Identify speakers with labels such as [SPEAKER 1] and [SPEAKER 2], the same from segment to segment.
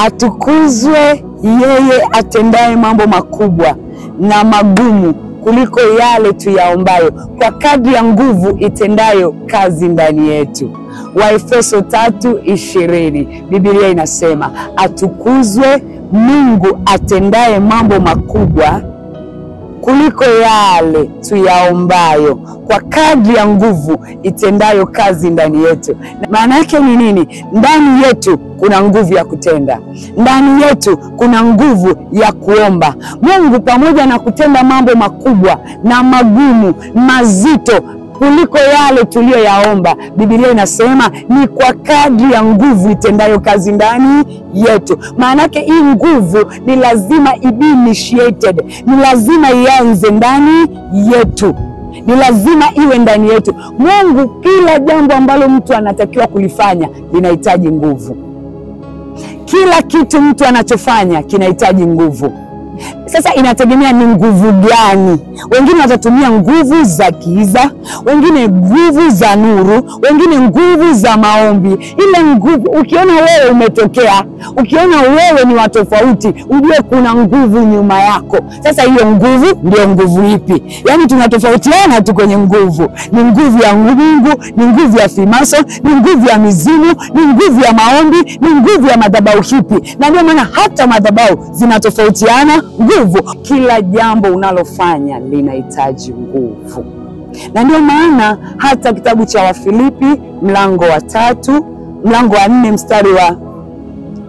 [SPEAKER 1] Atukuzwe yeye atendaye mambo makubwa na magumu kuliko yale tuyaombayo, kwa kadri ya nguvu itendayo kazi ndani yetu. Waefeso 3:20. Biblia inasema atukuzwe Mungu atendaye mambo makubwa kuliko yale tuyaombayo, kwa kadri ya nguvu itendayo kazi ndani yetu. Maana yake ni nini? Ndani yetu kuna nguvu ya kutenda. Ndani yetu kuna nguvu ya kuomba. Mungu pamoja na kutenda mambo makubwa na magumu, mazito kuliko yale tuliyoyaomba, Biblia inasema ni kwa kadri ya nguvu itendayo kazi ndani yetu. Maana yake hii nguvu ni lazima be initiated, ni lazima ianze ndani yetu, ni lazima iwe ndani yetu. Mungu, kila jambo ambalo mtu anatakiwa kulifanya linahitaji nguvu. Kila kitu mtu anachofanya kinahitaji nguvu. Sasa inategemea ni nguvu gani. Wengine watatumia nguvu za giza, wengine nguvu za nuru, wengine nguvu za maombi. Ile nguvu, ukiona wewe umetokea, ukiona wewe ni wa tofauti, ujue kuna nguvu nyuma yako. Sasa hiyo nguvu ndio nguvu ipi? Yaani tunatofautiana tu kwenye nguvu. Ni nguvu ya Mungu, ni nguvu ya Freemason, ni nguvu ya mizimu, ni nguvu ya maombi, ni nguvu ya madhabahu hipi. Na ndio maana hata madhabahu zinatofautiana nguvu. Kila jambo unalofanya linahitaji nguvu. Na ndio maana hata kitabu cha Wafilipi mlango wa 4 mstari wa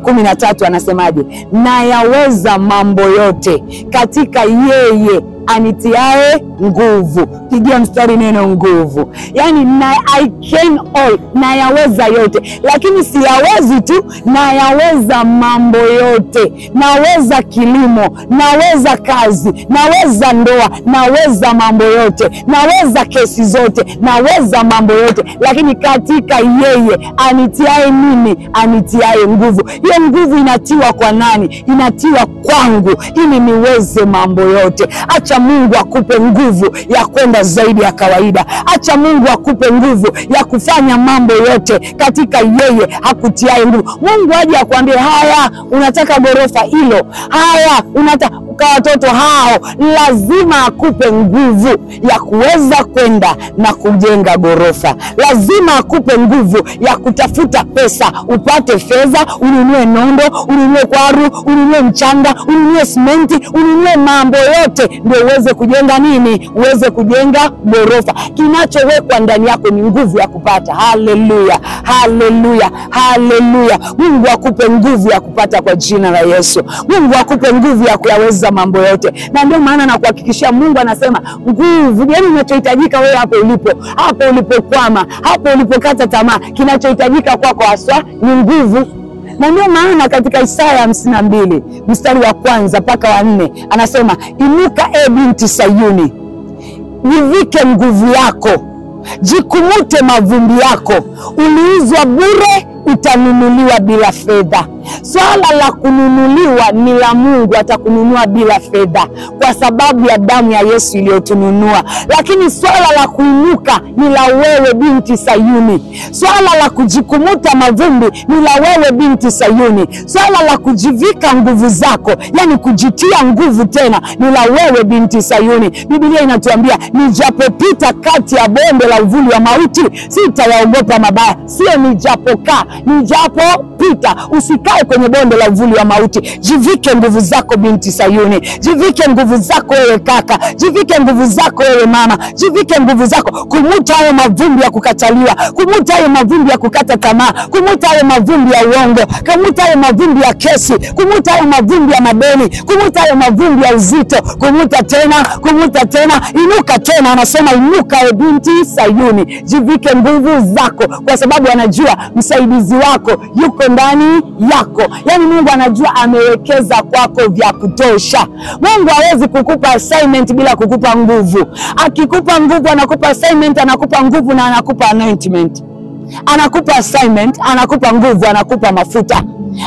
[SPEAKER 1] 13 anasemaje? Na yaweza mambo yote katika yeye anitiae nguvu. Pigia mstari neno nguvu. Yani na I can all, na yaweza yote. Lakini siyawezi tu, na yaweza mambo yote. Naweza kilimo, naweza kazi, naweza ndoa, naweza mambo yote, naweza kesi zote, naweza mambo yote. Lakini katika yeye anitiae nini? Anitiae nguvu. Hiyo nguvu inatiwa kwa nani? Inatiwa kwangu ili niweze mambo yote. Acha Mungu akupe nguvu ya kwenda zaidi ya kawaida. Acha Mungu akupe nguvu ya kufanya mambo yote katika yeye hakutiaye nguvu. Mungu aje akwambie, haya unataka gorofa hilo, haya unataka watoto hao, lazima akupe nguvu ya kuweza kwenda na kujenga gorofa. Lazima akupe nguvu ya kutafuta pesa, upate fedha, ununue nondo, ununue kwaru, ununue mchanga, ununue simenti, ununue mambo yote ndio uweze kujenga nini? Uweze kujenga gorofa. Kinachowekwa ndani yako ni nguvu ya kupata. Haleluya, haleluya, haleluya. Mungu akupe nguvu ya kupata kwa jina la Yesu. Mungu akupe nguvu ya kuyaweza mambo yote. Na ndio maana na kuhakikishia Mungu anasema nguvu, yaani unachohitajika wewe hapo ulipo, hapo ulipokwama, hapo ulipokata tamaa, kinachohitajika kwako haswa ni nguvu. Na ndio maana katika Isaya 52 mstari wa 1 mpaka wa 4 anasema, inuka binti Sayuni, jivike nguvu yako, jikumute mavumbi yako, uliuzwa bure, utanunuliwa bila fedha. Swala la kununuliwa ni la Mungu, atakununua bila fedha kwa sababu ya damu ya Yesu iliyotununua. Lakini swala la kuinuka ni la wewe binti Sayuni. Swala la kujikumuta mavumbi ni la wewe binti Sayuni. Swala la kujivika nguvu zako, yani kujitia nguvu tena, ni la wewe binti Sayuni. Biblia inatuambia, nijapopita kati ya bonde la uvuli wa mauti, sitayaogopa mabaya. Sio nijapokaa, nijapopita. Usikae kwenye bonde la uvuli wa mauti. Jivike nguvu zako binti Sayuni. Jivike nguvu zako wewe kaka. Jivike nguvu zako wewe mama. Jivike nguvu zako. Kumuta hayo mavumbi ya kukataliwa. Kumuta hayo mavumbi ya kukata tamaa. Kumuta hayo mavumbi ya uongo. Kumuta hayo mavumbi ya kesi. Kumuta hayo mavumbi ya madeni. Kumuta hayo mavumbi ya uzito. Kumuta tena, kumuta tena. Inuka tena. Anasema inuka binti Sayuni. Jivike nguvu zako, kwa sababu anajua msaidizi wako yuko ndani yako. Yani Mungu anajua amewekeza kwako vya kutosha. Mungu hawezi kukupa assignment bila kukupa nguvu. Akikupa nguvu anakupa assignment, anakupa nguvu na anakupa anointment. Anakupa assignment, anakupa nguvu, anakupa mafuta.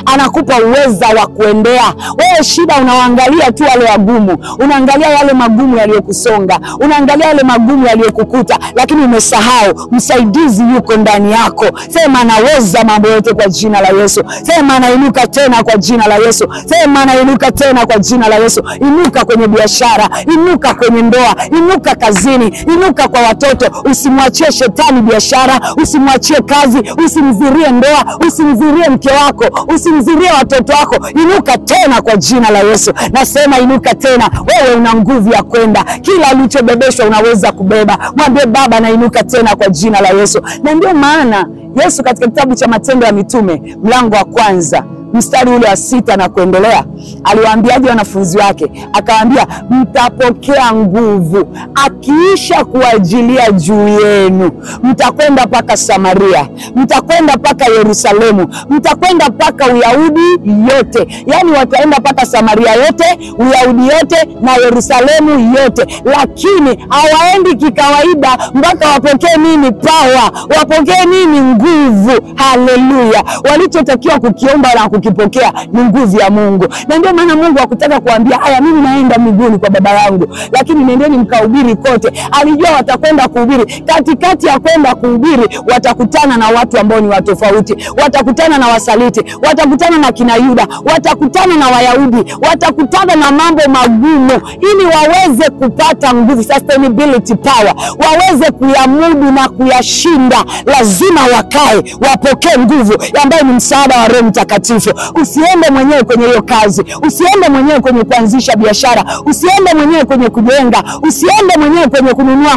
[SPEAKER 1] anakupa uweza wa kuendea. Wewe shida unaangalia tu wale wagumu, unaangalia yale magumu yaliyokusonga, unaangalia yale magumu yaliyokukuta, lakini umesahau msaidizi yuko ndani yako. Sema anaweza mambo yote kwa jina la Yesu. Sema anainuka tena kwa jina la Yesu. Sema anainuka tena kwa jina la Yesu. Inuka kwenye biashara, inuka kwenye ndoa, inuka kazini, inuka kwa watoto. Usimwachie shetani biashara, usimwachie kazi, usimzirie ndoa, usimzirie mke wako, usimzirie watoto wako. Inuka tena kwa jina la Yesu. Nasema inuka tena. Wewe una nguvu ya kwenda. Kila ulichobebeshwa unaweza kubeba. Mwambie Baba nainuka tena kwa jina la Yesu. Na ndio maana Yesu katika kitabu cha Matendo ya Mitume mlango wa 1 mstari ule wa 6 na kuendelea, aliwaambiaje wanafunzi wake? Akawaambia, mtapokea nguvu akiisha kuajilia juu yenu. Mtakwenda paka Samaria, mtakwenda paka Yerusalemu, mtakwenda paka Uyahudi yote. Yani wataenda paka Samaria yote, Uyahudi yote na Yerusalemu yote. Lakini hawaendi kikawaida, mpaka wapokee nini? Power. Wapokee nini? Nguvu. Haleluya. Walichotakiwa kukiomba na kukipokea ni nguvu ya Mungu. Na ndio maana Mungu hakutaka kuambia haya mimi naenda mbinguni kwa baba yangu, lakini nendeni mkahubiri kote. Alijua watakwenda kuhubiri. Katikati ya kwenda kuhubiri watakutana na watu ambao ni tofauti. Watakutana na wasaliti, watakutana na kina Yuda, watakutana na Wayahudi, watakutana na mambo magumu, ili waweze kupata nguvu, sustainability power, waweze kuyamudu na kuyashinda. Lazima wakae wapokee nguvu ambayo ni msaada wa Roho Mtakatifu. Usiende mwenyewe kwenye hiyo kazi, usiende mwenyewe kwenye kuanzisha biashara, usiende mwenyewe kwenye kujenga, usiende mwenyewe kwenye kununua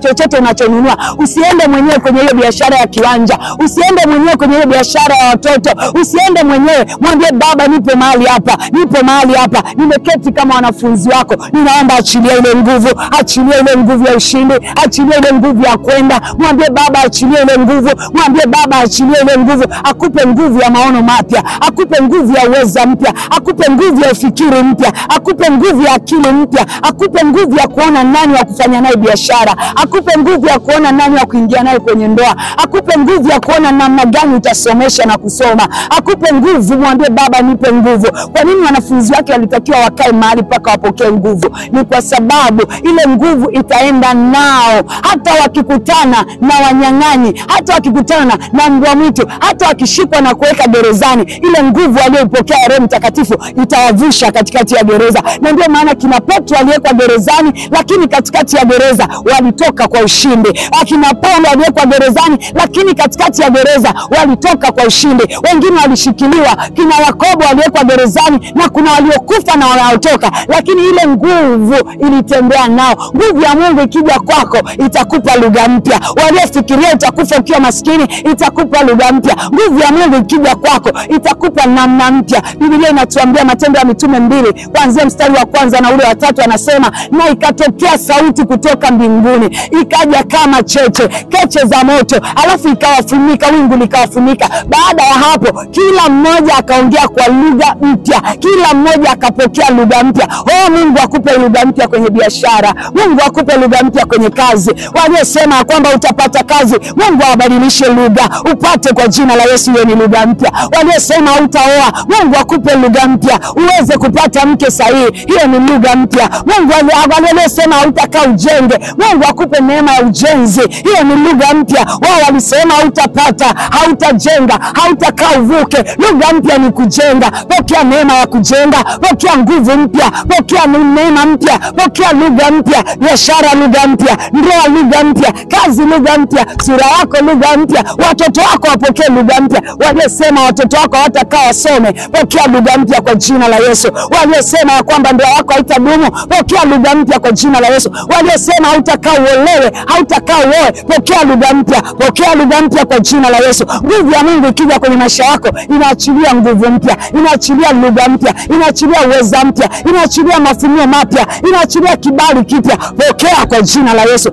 [SPEAKER 1] chochote unachonunua, usiende mwenyewe kwenye hiyo biashara ya kiwanja, usiende mwenyewe kwenye hiyo biashara ya watoto, usiende mwenyewe. Mwambie Baba, nipe mahali hapa, nipe mahali hapa, nimeketi kama wanafunzi wako, ninaomba achilia ile nguvu, achilia ile nguvu ya ushindi, achilia ile nguvu ya kwenda. Mwambie Baba achilia ile nguvu, mwambie Baba achilia ile nguvu, akupe nguvu ya maono mapya, akupe nguvu ya uweza mpya, akupe nguvu ya ufikiri mpya, akupe nguvu ya akili mpya, akupe nguvu ya kuona nani wa kufanya naye biashara, akupe nguvu ya kuona nani wa kuingia naye kwenye ndoa, akupe nguvu ya kuona namna gani utasomesha na kusoma, akupe nguvu. Mwambie Baba nipe nguvu. Kwa nini wanafunzi wake walitakiwa wakae mahali paka wapokee nguvu? Ni kwa sababu ile nguvu itaenda nao hata wakikutana na wanyang'anyi, hata wakikutana na mbwa mwitu, hata wakishikwa na kuweka gerezani, ile nguvu aliyopokea Roho Mtakatifu itawavusha katikati ya gereza. Na ndio maana kina Petro aliwekwa gerezani, lakini katikati ya gereza walitoka kwa ushindi. Akina Paulo aliwekwa gerezani, lakini katikati ya gereza walitoka kwa ushindi. Wengine walishikiliwa, kina Yakobo aliwekwa gerezani, na kuna waliokufa na wanaotoka, lakini ile nguvu ilitembea nao. Nguvu ya Mungu ikija kwako itakupa lugha mpya. Waliofikiria utakufa ukiwa maskini, itakupa lugha mpya. Nguvu ya Mungu ikija kwako itakupa namna mpya. Biblia inatuambia Matendo ya Mitume 2 kuanzia mstari wa 1 na ule wa 3, anasema, na ikatokea sauti kutoka mbinguni, ikaja kama cheche za moto, alafu ikawafunika, wingu likawafunika. Baada ya hapo kila mmoja akaongea kwa lugha mpya, kila mmoja akapokea lugha mpya. Mungu akupe lugha mpya kwenye biashara, Mungu akupe lugha mpya kwenye kazi. Waliosema kwamba utapata kazi, Mungu awabadilishe lugha upate kwa jina la Yesu. Hiyo ni lugha mpya. Waliosema utaoa, Mungu akupe lugha mpya uweze kupata mke sahihi. Hiyo ni lugha mpya. Mungu waliosema utakaa ujenge, Mungu akupe neema ya ujenzi. Hiyo ni lugha mpya. Wao walisema utapata, hautajenga, hautakaa uvuke. Lugha mpya ni kujenga. Pokea neema ya kujenga, pokea nguvu mpya, pokea neema mpya, pokea lugha mpya. Biashara lugha mpya, ndoa lugha mpya, kazi lugha mpya, sura yako lugha mpya, watoto wako wapokee lugha mpya. Waliosema watoto wako hawatakaa wasome, pokea lugha mpya kwa jina la Yesu. Waliosema kwamba ndoa yako haitadumu, pokea lugha mpya kwa jina la Yesu. Waliosema hautakaa uolewe, hautakaa uoe, pokea lugha mpya, pokea lugha mpya kwa jina la Yesu. Nguvu ya Mungu ikija kwenye maisha yako inaachilia nguvu mpya, inaachilia lugha mpya, inaachilia uweza mpya, inaachilia mafunuo mapya, inaachilia kibali kipya. Pokea kwa jina la Yesu.